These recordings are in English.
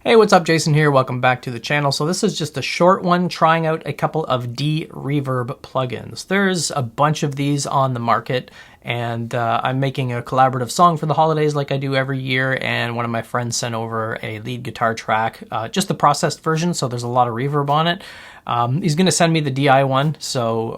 Hey, what's up? Jason here. Welcome back to the channel. So this is just a short one trying out a couple of De-reverb plugins. There's a bunch of these on the market, and I'm making a collaborative song for the holidays like I do every year, and one of my friends sent over a lead guitar track, just the processed version, so there's a lot of reverb on it. He's going to send me the DI one, so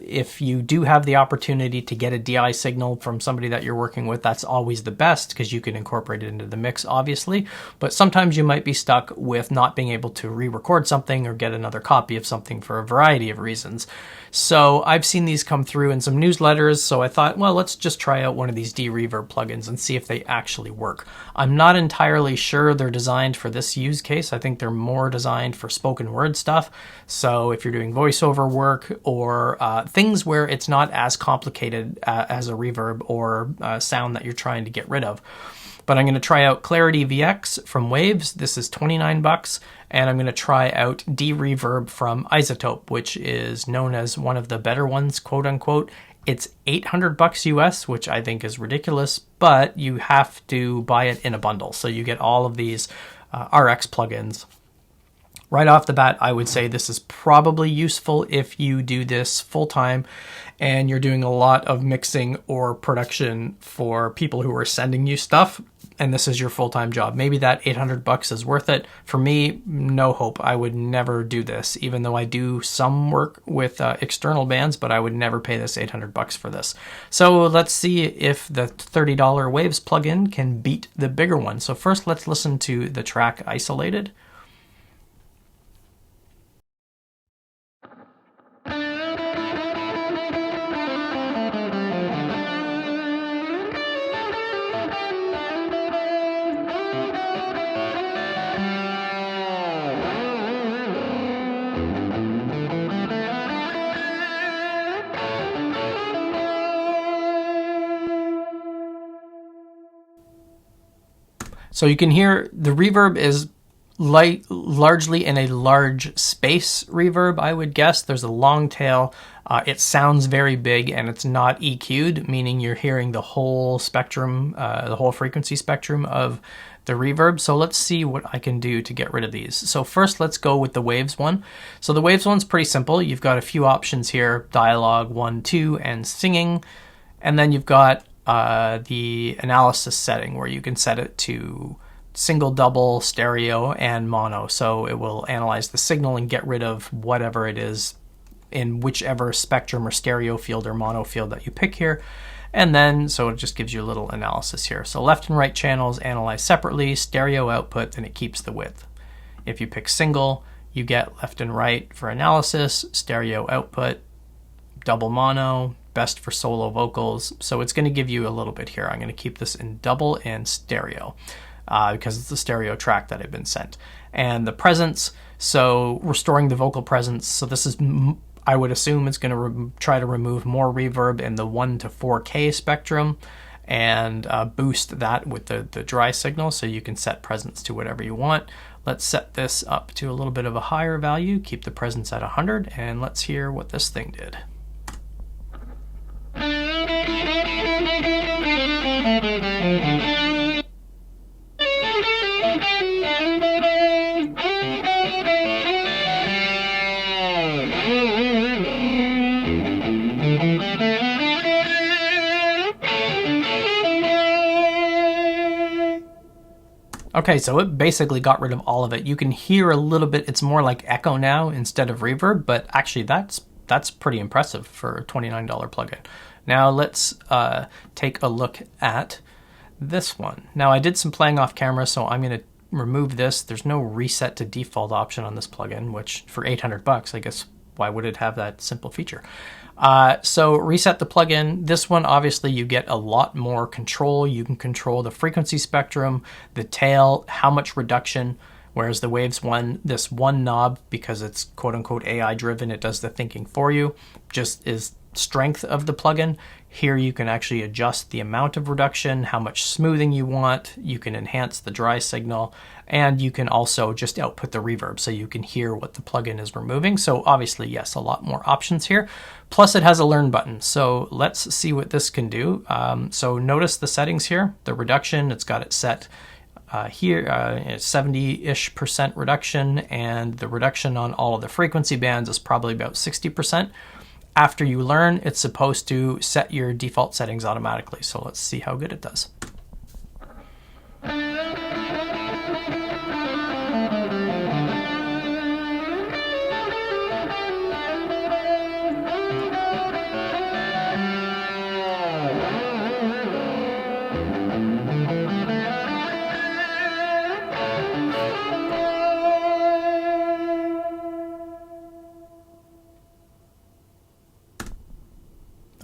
if you do have the opportunity to get a DI signal from somebody that you're working with, that's always the best because you can incorporate it into the mix, obviously. But sometimes you might be stuck with not being able to re-record something or get another copy of something for a variety of reasons. So I've seen these come through in some newsletters, so I thought, well, let's just try out one of these De-reverb plugins and see if they actually work. I'm not entirely sure they're designed for this use case. I think they're more designed for spoken word stuff. So if you're doing voiceover work or things where it's not as complicated as a reverb or sound that you're trying to get rid of. But I'm going to try out Clarity VX from Waves. This is 29 bucks. And I'm going to try out De-reverb from iZotope, which is known as one of the better ones, quote unquote. It's 800 bucks US, which I think is ridiculous, but you have to buy it in a bundle. So you get all of these RX plugins. Right off the bat, I would say this is probably useful if you do this full time and you're doing a lot of mixing or production for people who are sending you stuff, and this is your full-time job. Maybe that 800 bucks is worth it. For me, no hope. I would never do this, even though I do some work with external bands, but I would never pay this 800 bucks for this. So let's see if the $30 Waves plugin can beat the bigger one. So first, let's listen to the track Isolated. So you can hear the reverb is largely in a large space reverb, I would guess. There's a long tail. It sounds very big and it's not EQ'd, meaning you're hearing the whole spectrum, the whole frequency spectrum of the reverb. So let's see what I can do to get rid of these. So first, let's go with the Waves one. So the Waves one's pretty simple. You've got a few options here: dialogue, 1, 2, and singing. And then you've got the analysis setting where you can set it to single, double, stereo, and mono. So it will analyze the signal and get rid of whatever it is in whichever spectrum or stereo field or mono field that you pick here. And then, so it just gives you a little analysis here. So left and right channels analyze separately, stereo output, then it keeps the width. If you pick single, you get left and right for analysis, stereo output, double mono, best for solo vocals. So it's going to give you a little bit here. I'm going to keep this in double and stereo because it's the stereo track that I've been sent. And the presence, so restoring the vocal presence. So this is, I would assume it's going to try to remove more reverb in the 1 to 4K spectrum and boost that with the dry signal. So you can set presence to whatever you want. Let's set this up to a little bit of a higher value, keep the presence at 100, and let's hear what this thing did. Okay, so it basically got rid of all of it. You can hear a little bit, it's more like echo now instead of reverb, but actually that's pretty impressive for a $29 plugin. Now let's take a look at this one. Now I did some playing off camera, so I'm going to remove this. There's no reset to default option on this plugin, which for 800 bucks, I guess, why would it have that simple feature? So reset the plugin. This one, obviously, you get a lot more control. You can control the frequency spectrum, the tail, how much reduction, whereas the Waves one, this one knob, because it's quote unquote AI driven, it does the thinking for you, just is strength of the plugin. Here you can actually adjust the amount of reduction, how much smoothing you want. You can enhance the dry signal, and you can also just output the reverb so you can hear what the plugin is removing. So obviously, yes, a lot more options here. Plus it has a learn button. So let's see what this can do. So notice the settings here, the reduction, it's got it set here, 70-ish% reduction, and the reduction on all of the frequency bands is probably about 60%. After you learn, it's supposed to set your default settings automatically. So let's see how good it does.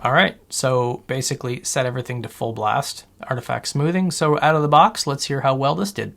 All right, so basically set everything to full blast, artifact smoothing. So out of the box, let's hear how well this did.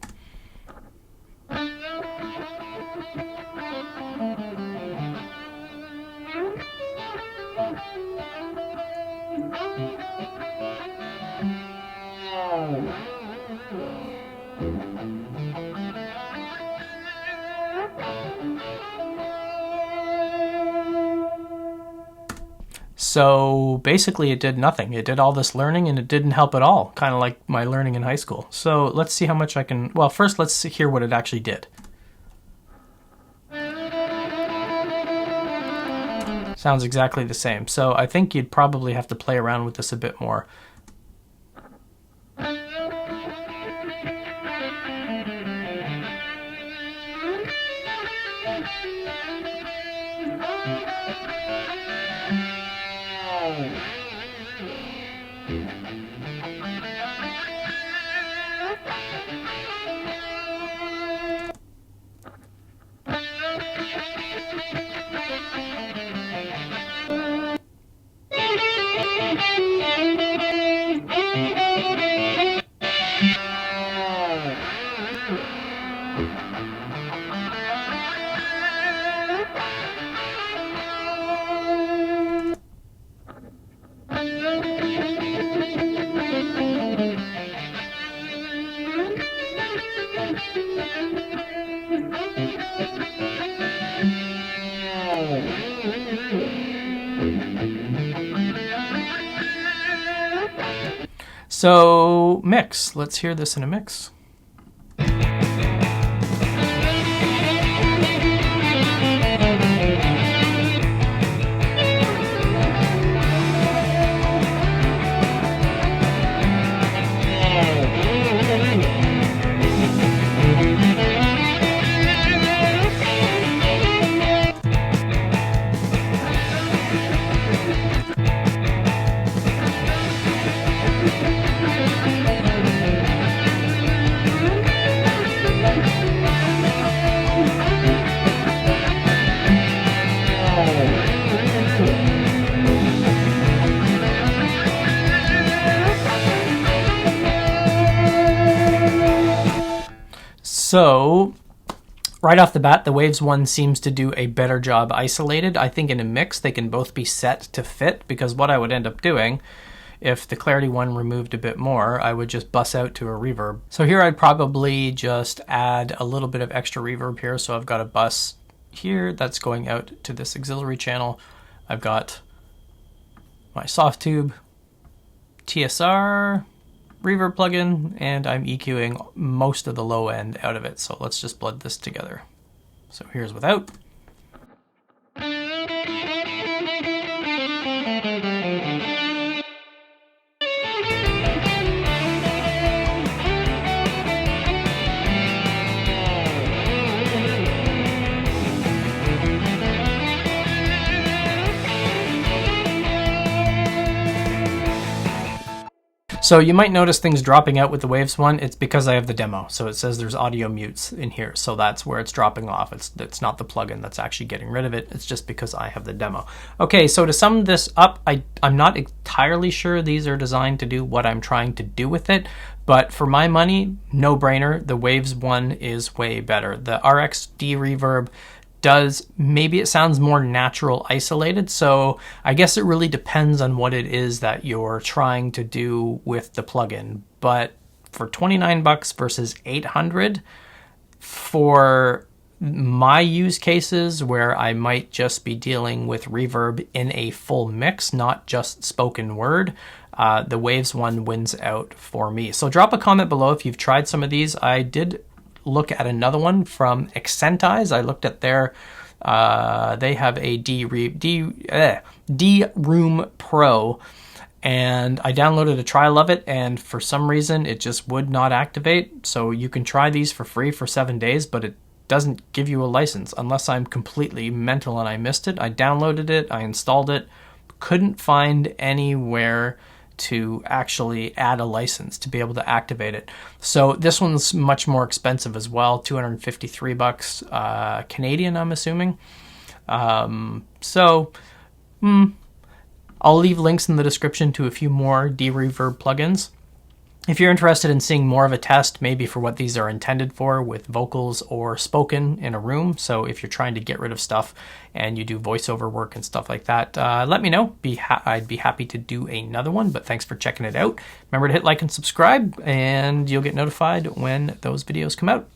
So basically it did nothing. It did all this learning and it didn't help at all, kind of like my learning in high school. So let's see how much I can, well, first let's hear what it actually did. Sounds exactly the same. So I think you'd probably have to play around with this a bit more. So mix, let's hear this in a mix. So right off the bat, the Waves one seems to do a better job isolated. I think in a mix, they can both be set to fit, because what I would end up doing if the Clarity one removed a bit more, I would just bus out to a reverb. So here I'd probably just add a little bit of extra reverb here. So I've got a bus here that's going out to this auxiliary channel. I've got my soft tube, TSR, reverb plugin, and I'm EQing most of the low end out of it. So let's just blend this together. So here's without. So you might notice things dropping out with the Waves one. It's because I have the demo. So it says there's audio mutes in here. So that's where it's dropping off. It's not the plugin that's actually getting rid of it. It's just because I have the demo. Okay, so to sum this up, I'm not entirely sure these are designed to do what I'm trying to do with it. But for my money, no brainer. The Waves one is way better. The RX De-reverb maybe it sounds more natural isolated, so I guess it really depends on what it is that you're trying to do with the plugin. But for 29 bucks versus 800, for my use cases where I might just be dealing with reverb in a full mix, not just spoken word, the Waves one wins out for me. So drop a comment below if you've tried some of these. I did look at another one from Accentize. I looked at their, they have a D-Room Pro, and I downloaded a trial of it, and for some reason it just would not activate. So you can try these for free for 7 days, but it doesn't give you a license unless I'm completely mental and I missed it. I downloaded it, I installed it, couldn't find anywhere to actually add a license to be able to activate it. So this one's much more expensive as well, 253 bucks Canadian, I'm assuming. I'll leave links in the description to a few more De-reverb plugins. If you're interested in seeing more of a test, maybe for what these are intended for with vocals or spoken in a room, so if you're trying to get rid of stuff and you do voiceover work and stuff like that, let me know. I'd be happy to do another one, but thanks for checking it out. Remember to hit like and subscribe, and you'll get notified when those videos come out.